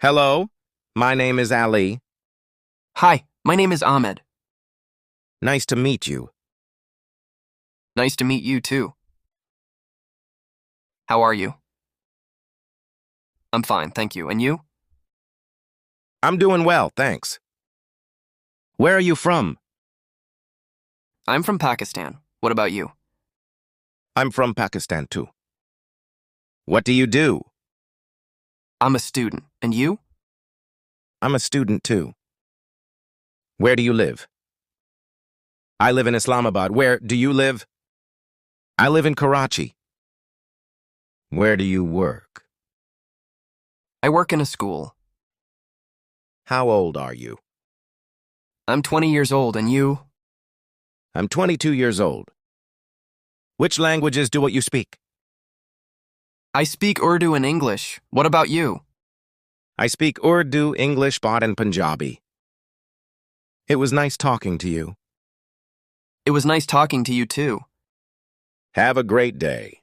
Hello, my name is Ali. Hi, my name is Ahmed. Nice to meet you. Nice to meet you too. How are you? I'm fine, thank you. And you? I'm doing well, thanks. Where are you from? I'm from Pakistan. What about you? I'm from Pakistan too. What do you do? I'm a student. And you? I'm a student too. Where do you live? I live in Islamabad. Where do you live? I live in Karachi. Where do you work? I work in a school. How old are you? I'm 20 years old, and you? I'm 22 years old. Which languages do you speak? I speak Urdu and English. What about you? I speak Urdu, English, Bhat, and Punjabi. It was nice talking to you. It was nice talking to you too. Have a great day.